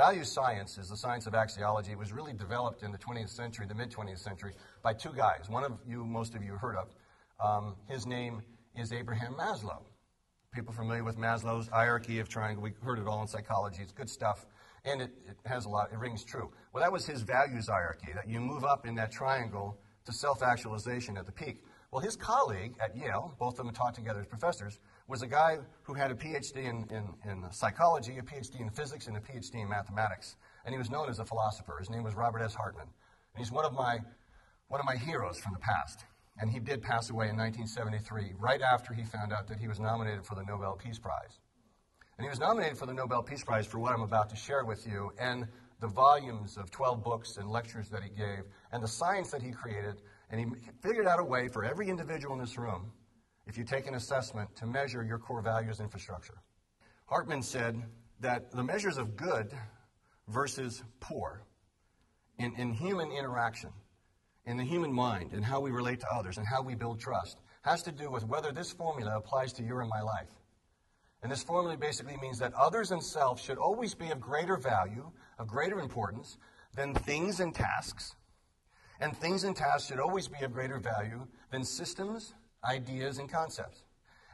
Value science is the science of axiology. It was really developed in the 20th century, the mid-20th century, by two guys. One of you, most of you heard of. His name is Abraham Maslow. People familiar with Maslow's hierarchy of triangle? We heard it all in psychology. It's good stuff, and it has a lot. It rings true. Well, that was his values hierarchy, that you move up in that triangle to self-actualization at the peak. Well, his colleague at Yale, both of them taught together as professors, was a guy who had a PhD in psychology, a PhD in physics, and a PhD in mathematics. And he was known as a philosopher. His name was Robert S. Hartman. And he's one of my heroes from the past. And he did pass away in 1973, right after he found out that he was nominated for the Nobel Peace Prize. And he was nominated for the Nobel Peace Prize for what I'm about to share with you, and the volumes of 12 books and lectures that he gave, and the science that he created. And he figured out a way for every individual in this room, if you take an assessment, to measure your core values infrastructure. Hartman said that the measures of good versus poor in human interaction, in the human mind, and how we relate to others, and how we build trust, has to do with whether this formula applies to your and my life. And this formula basically means that others and self should always be of greater value, of greater importance, than things and tasks. And things and tasks should always be of greater value than systems, ideas, and concepts.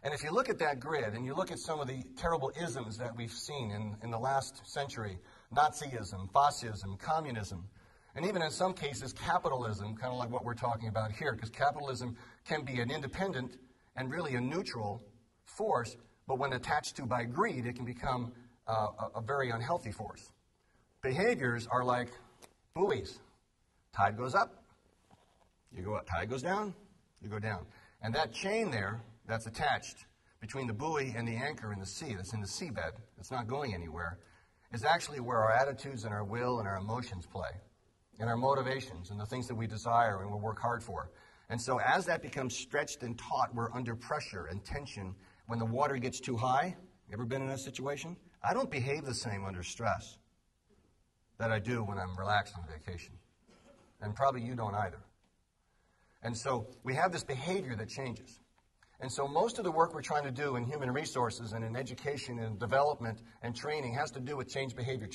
And if you look at that grid, and you look at some of the terrible isms that we've seen in the last century, Nazism, fascism, communism, and even in some cases capitalism, kind of like what we're talking about here, because capitalism can be an independent and really a neutral force, but when attached to by greed, it can become a very unhealthy force. Behaviors are like buoys. Tide goes up, you go up. Tide goes down, you go down. And that chain there that's attached between the buoy and the anchor in the sea, that's in the seabed, that's not going anywhere, is actually where our attitudes and our will and our emotions play, and our motivations and the things that we desire and we work hard for. And so as that becomes stretched and taut, we're under pressure and tension. When the water gets too high, ever been in that situation? I don't behave the same under stress that I do when I'm relaxed on vacation. And probably you don't either. And so we have this behavior that changes. And so most of the work we're trying to do in human resources and in education and development and training has to do with change behavior,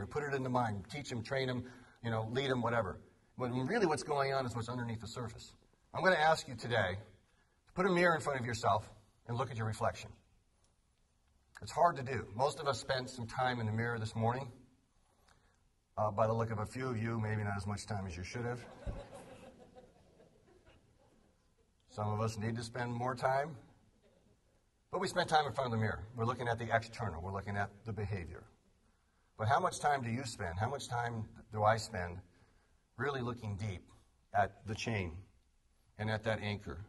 put it in the mind, teach them, train them, lead them, whatever. When really what's going on is what's underneath the surface. I'm going to ask you today to put a mirror in front of yourself and look at your reflection. It's hard to do. Most of us spent some time in the mirror this morning. By the look of a few of you, maybe not as much time as you should have. Some of us need to spend more time. But we spend time in front of the mirror. We're looking at the external. We're looking at the behavior. But how much time do you spend? How much time do I spend really looking deep at the chain and at that anchor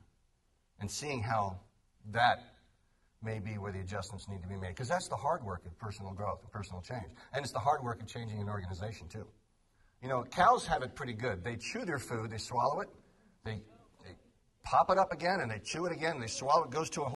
and seeing how that may be where the adjustments need to be made? Because that's the hard work of personal growth and personal change. And it's the hard work of changing an organization, too. Cows have it pretty good. They chew their food, they swallow it, they pop it up again, and they chew it again, and they swallow it, goes to a